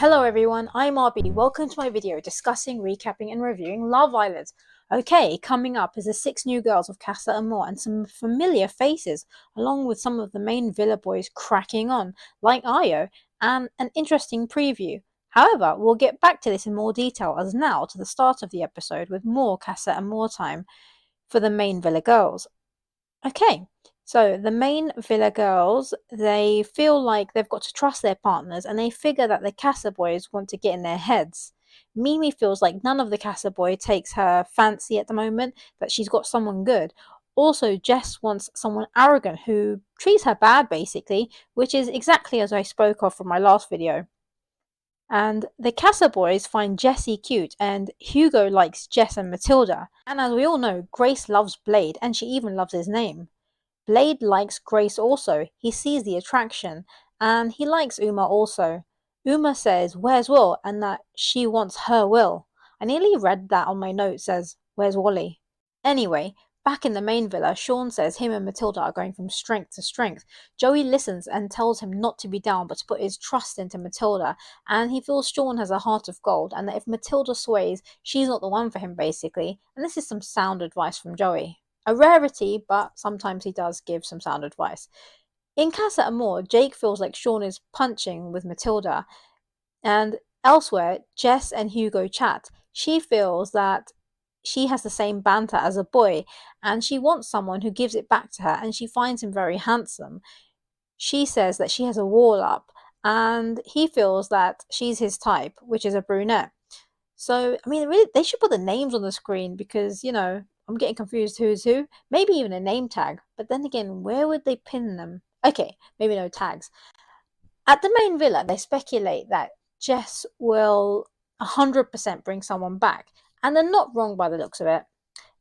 Hello everyone, I'm RB. Welcome to my video discussing, recapping and reviewing Love Island. Okay, coming up is the 6 new girls of CASA AMOR and some familiar faces, along with some of the main villa boys cracking on, like Ayo, and an interesting preview. However, we'll get back to this in more detail as now to the start of the episode with more CASA AMOR time for the main villa girls. Okay, so the main villa girls, they feel like they've got to trust their partners and they figure that the Casa boys want to get in their heads. Mimii feels like none of the Casa boy takes her fancy at the moment, that she's got someone good. Also, Jess wants someone arrogant who treats her bad, basically, which is exactly as I spoke of from my last video. And the Casa boys find Jessie cute, and Hugo likes Jess and Matilda. And as we all know, Grace loves Blade, and she even loves his name. Blade likes Grace also. He sees the attraction, and he likes Uma also. Uma says, "Where's Will?" and that she wants her Will. I nearly read that on my note says, "Where's Wally?" Anyway, back in the main villa, Sean says him and Matilda are going from strength to strength. Joey listens and tells him not to be down but to put his trust into Matilda, and he feels Sean has a heart of gold and that if Matilda sways, she's not the one for him basically, and this is some sound advice from Joey. A rarity, but sometimes he does give some sound advice. In Casa Amor, Jake feels like Sean is punching with Matilda, and elsewhere, Jess and Hugo chat. She feels that she has the same banter as a boy, and she wants someone who gives it back to her, and she finds him very handsome. She says that she has a wall up, and he feels that she's his type, which is a brunette. So, I mean, really, they should put the names on the screen because, I'm getting confused who's who. Maybe even a name tag. But then again, where would they pin them? Okay, maybe no tags. At the main villa, they speculate that Jess will 100% bring someone back. And they're not wrong by the looks of it.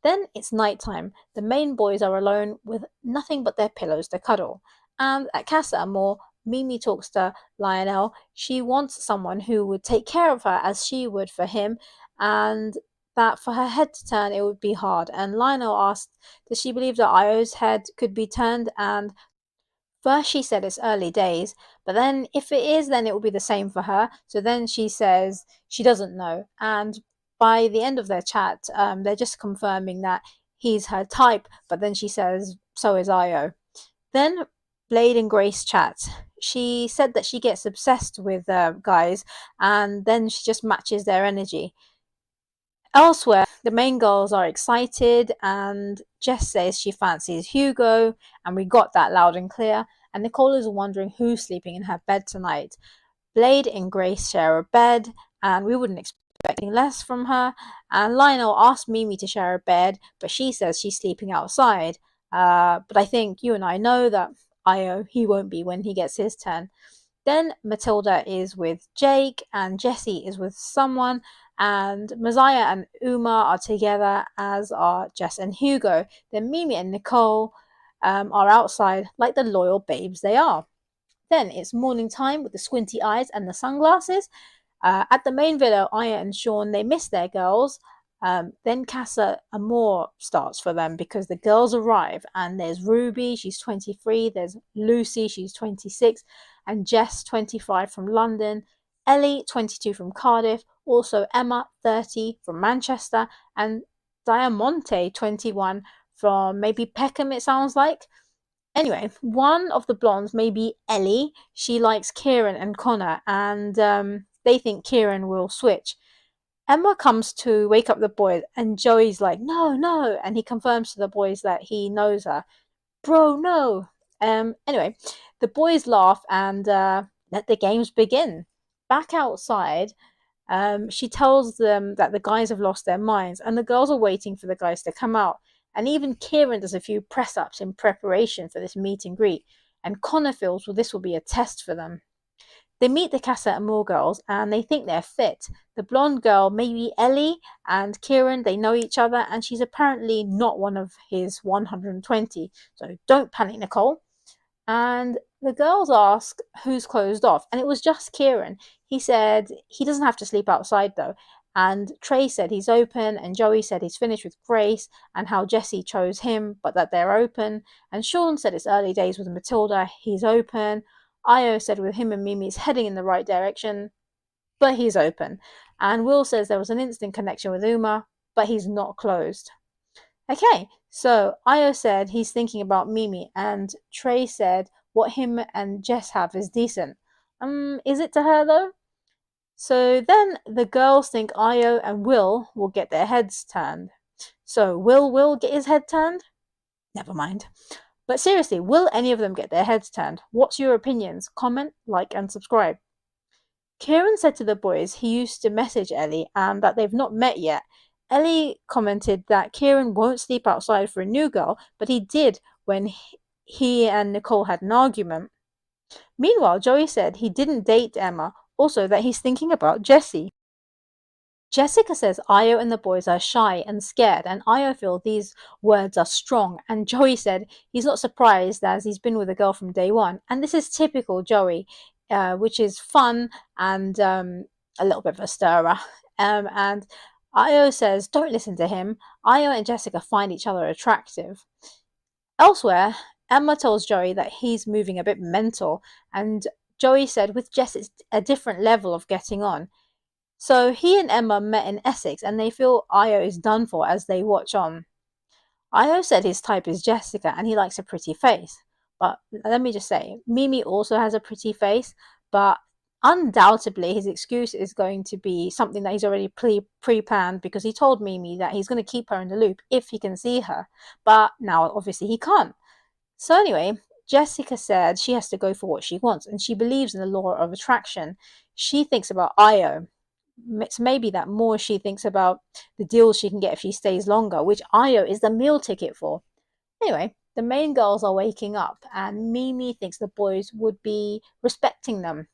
Then it's nighttime. The main boys are alone with nothing but their pillows to cuddle. And at Casa Amor, Mimii talks to Lionel. She wants someone who would take care of her as she would for him, and that for her head to turn, it would be hard. And Lionel asked, does she believe that Io's head could be turned? And first she said it's early days, but then if it is, then it will be the same for her. So then she says she doesn't know. And by the end of their chat, they're just confirming that he's her type, but then she says, so is Io. Then Blade and Grace chat. She said that she gets obsessed with guys, and then she just matches their energy. Elsewhere, the main girls are excited, and Jess says she fancies Hugo, and we got that loud and clear. And Nicole is wondering who's sleeping in her bed tonight. Blade and Grace share a bed, and we wouldn't expect anything less from her. And Lionel asked Mimii to share a bed, but she says she's sleeping outside. But I think you and I know that Io, he won't be when he gets his turn. Then Matilda is with Jake, and Jessie is with someone, and Messiah and Uma are together, as are Jess and Hugo. Then Mimii and Nicole are outside like the loyal babes they are. Then it's morning time with the squinty eyes and the sunglasses. At the main villa, Aya and Sean, they miss their girls. Then Casa Amor starts for them because the girls arrive, and there's Ruby, she's 23, there's Lucy, she's 26, and Jess, 25 from London, Ellie, 22 from Cardiff, also Emma, 30 from Manchester, and Diamante, 21 from maybe Peckham, it sounds like. Anyway, one of the blondes may be Ellie. She likes Ciaran and Connor, and they think Ciaran will switch. Emma comes to wake up the boys, and Joey's like, no, no, and he confirms to the boys that he knows her. Bro, no. Anyway, the boys laugh and let the games begin. Back outside, she tells them that the guys have lost their minds, and the girls are waiting for the guys to come out. And even Ciaran does a few press-ups in preparation for this meet and greet, and Connor feels this will be a test for them. They meet the Casa Amor girls, and they think they're fit. The blonde girl may be Ellie, and Ciaran, they know each other, and she's apparently not one of his 120, so don't panic, Nicole. And the girls ask who's closed off, and it was just Ciaran. He said he doesn't have to sleep outside though, and Trey said he's open, and Joey said he's finished with Grace, and how Jessie chose him, but that they're open, and Sean said it's early days with Matilda, he's open. Io said with him and Mimii it's heading in the right direction, but he's open. And Will says there was an instant connection with Uma, but he's not closed. Okay, so Ayo said he's thinking about Mimii, and Trey said what him and Jess have is decent. Is it to her though? So then the girls think Ayo and Will get their heads turned. So will get his head turned? Never mind. But seriously, will any of them get their heads turned? What's your opinions? Comment, like, and subscribe. Ciaran said to the boys he used to message Ellie and that they've not met yet. Ellie commented that Ciaran won't sleep outside for a new girl, but he did when he and Nicole had an argument. Meanwhile, Joey said he didn't date Emma, also that he's thinking about Jessie. Jessica says Ayo and the boys are shy and scared, and Ayo feels these words are strong. And Joey said he's not surprised as he's been with a girl from day one. And this is typical Joey, which is fun and a little bit of a stirrer. And Ayo says, don't listen to him. Ayo and Jessica find each other attractive. Elsewhere, Emma tells Joey that he's moving a bit mental, and Joey said with Jess it's a different level of getting on. So he and Emma met in Essex and they feel Ayo is done for as they watch on. Ayo said his type is Jessica and he likes a pretty face. But let me just say, Mimii also has a pretty face, but undoubtedly his excuse is going to be something that he's already pre-planned because he told Mimii that he's going to keep her in the loop if he can see her. But now obviously he can't. So anyway, Jessica said she has to go for what she wants and she believes in the law of attraction. She thinks about Ayo. It's maybe that more she thinks about the deals she can get if she stays longer, which Ayo is the meal ticket for. Anyway, the main girls are waking up and Mimii thinks the boys would be respecting them.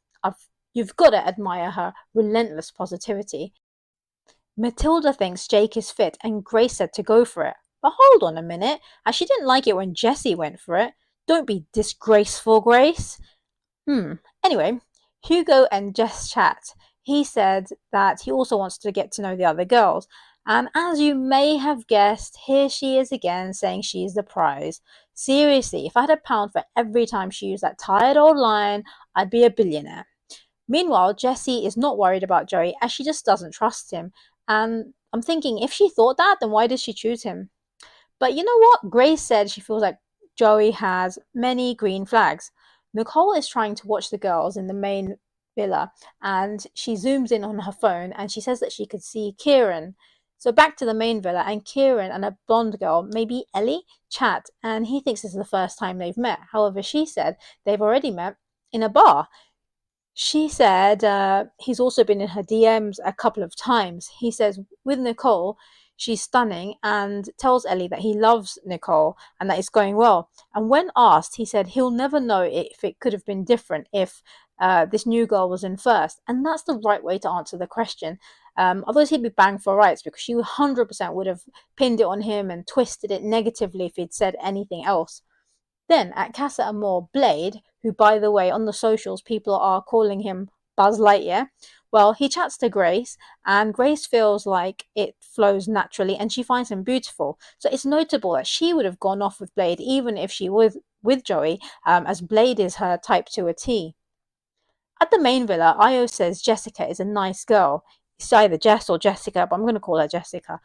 You've got to admire her relentless positivity. Matilda thinks Jake is fit and Grace said to go for it. But hold on a minute, as she didn't like it when Jessie went for it. Don't be disgraceful, Grace. Anyway, Hugo and Jess chat. He said that he also wants to get to know the other girls. And as you may have guessed, here she is again saying she's the prize. Seriously, if I had £1 for every time she used that tired old line, I'd be a billionaire. Meanwhile, Jessie is not worried about Joey as she just doesn't trust him. And I'm thinking, if she thought that, then why did she choose him? But you know what? Grace said she feels like Joey has many green flags. Nicole is trying to watch the girls in the main villa and she zooms in on her phone and she says that she could see Ciaran. So back to the main villa and Ciaran and a blonde girl, maybe Ellie, chat and he thinks this is the first time they've met. However, she said they've already met in a bar. She said he's also been in her DMs a couple of times. He says with Nicole, she's stunning and tells Ellie that he loves Nicole and that it's going well. And when asked, he said he'll never know if it could have been different if this new girl was in first. And that's the right way to answer the question. Otherwise, he'd be banged for rights because she 100% would have pinned it on him and twisted it negatively if he'd said anything else. Then at CASA AMOR, Blade, who by the way on the socials people are calling him Buzz Lightyear, well, he chats to Grace and Grace feels like it flows naturally and she finds him beautiful. So it's notable that she would have gone off with Blade even if she was with Joey, as Blade is her type to a T. At the main villa, Ayo says Jessica is a nice girl. It's either Jess or Jessica, but I'm going to call her Jessica.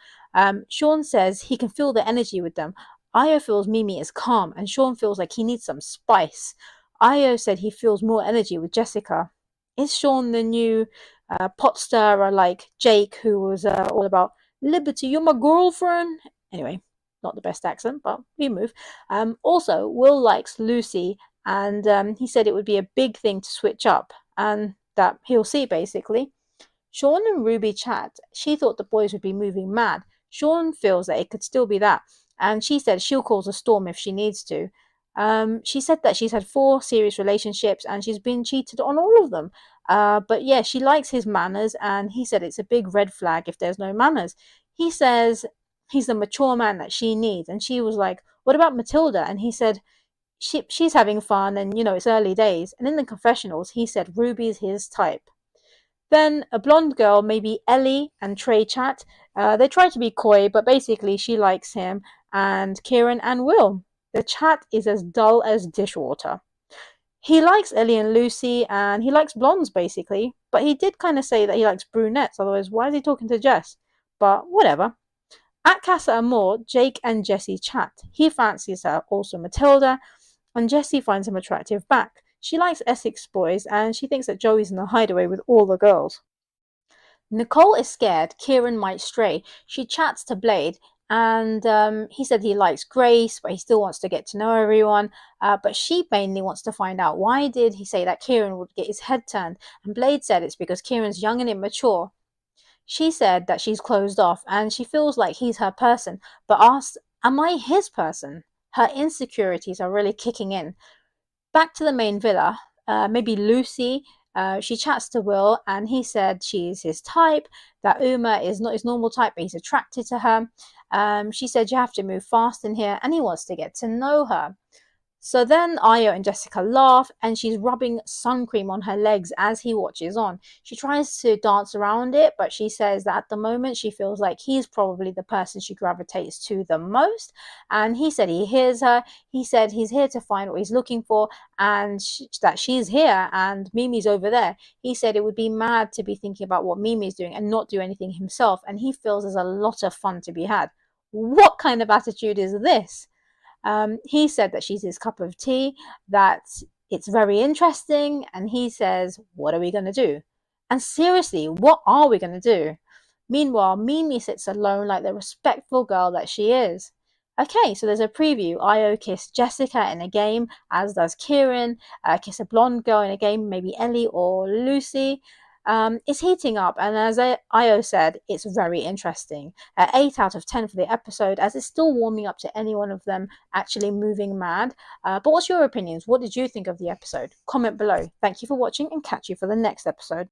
Sean says he can feel the energy with them. Ayo feels Mimii is calm, and Sean feels like he needs some spice. Ayo said he feels more energy with Jessica. Is Sean the new pot stirrer like Jake, who was all about liberty, you're my girlfriend? Anyway, not the best accent, but we move. Also, Will likes Lucy, and he said it would be a big thing to switch up, and that he'll see basically. Sean and Ruby chat. She thought the boys would be moving mad. Sean feels that it could still be that, and she said she'll cause a storm if she needs to. She said that she's had 4 serious relationships and she's been cheated on all of them. But yeah, she likes his manners, and he said it's a big red flag if there's no manners. He says he's the mature man that she needs, and she was like, what about Matilda? And he said she's having fun and it's early days. And in the confessionals he said Ruby's his type. Then a blonde girl, maybe Ellie, and Trey chat. They try to be coy, but basically she likes him and Ciaran and Will. The chat is as dull as dishwater. He likes Ellie and Lucy, and he likes blondes basically. But he did kind of say that he likes brunettes. Otherwise, why is he talking to Jess? But whatever. At Casa Amor, Jake and Jessie chat. He fancies her, also Matilda, and Jessie finds him attractive back. She likes Essex boys, and she thinks that Joey's in the hideaway with all the girls. Nicole is scared Ciaran might stray. She chats to Blade, and he said he likes Grace, but he still wants to get to know everyone. But she mainly wants to find out why did he say that Ciaran would get his head turned, and Blade said it's because Kieran's young and immature. She said that she's closed off and she feels like he's her person, but asked, am I his person? Her insecurities are really kicking in. Back to the main villa, maybe Lucy. She chats to Will, and he said she's his type, that Uma is not his normal type, but he's attracted to her. She said you have to move fast in here, and he wants to get to know her. So then Ayo and Jessica laugh, and she's rubbing sun cream on her legs as he watches on. She tries to dance around it, but she says that at the moment she feels like he's probably the person she gravitates to the most. And he said he hears her. He said he's here to find what he's looking for, and that she's here and Mimi's over there. He said it would be mad to be thinking about what Mimi's doing and not do anything himself, and he feels there's a lot of fun to be had. What kind of attitude is this? He said that she's his cup of tea, that it's very interesting, and he says, what are we going to do? And seriously, what are we going to do? Meanwhile, Mimii sits alone like the respectful girl that she is. Okay, so there's a preview. Ayo kissed Jessica in a game, as does Ciaran. Kiss a blonde girl in a game, maybe Ellie or Lucy. It's heating up, and as Ayo said, it's very interesting. 8 out of 10 for the episode, as it's still warming up to any one of them actually moving mad. But what's your opinions? What did you think of the episode? Comment below. Thank you for watching, and catch you for the next episode.